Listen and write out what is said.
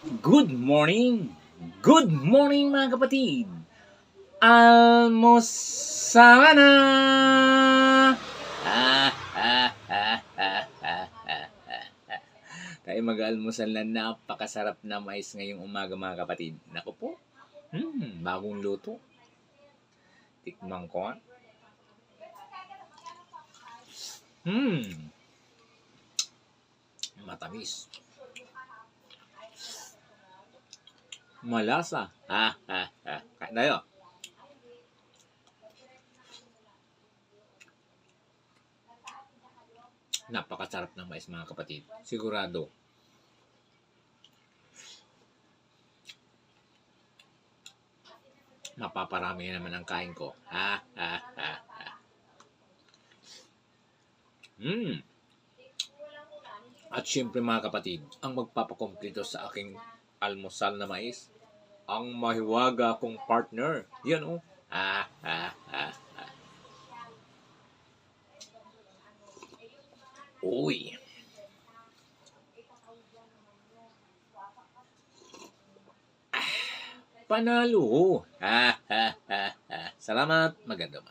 Good morning! Good morning mga kapatid! Almusal na! Tayo mag-almusal na napakasarap na mais ngayong umaga mga kapatid. Naku po, bagong luto. Tikman ko nga. Matamis. Malasa. Kain tayo. Napakasarap ng mais mga kapatid. Sigurado. Mapaparami naman ang kain ko. At syempre mga kapatid, ang magpapakompleto sa aking almusal na mais, ang mahiwaga kong partner. Yan oh. Uy. Panalo. Salamat. Maganda.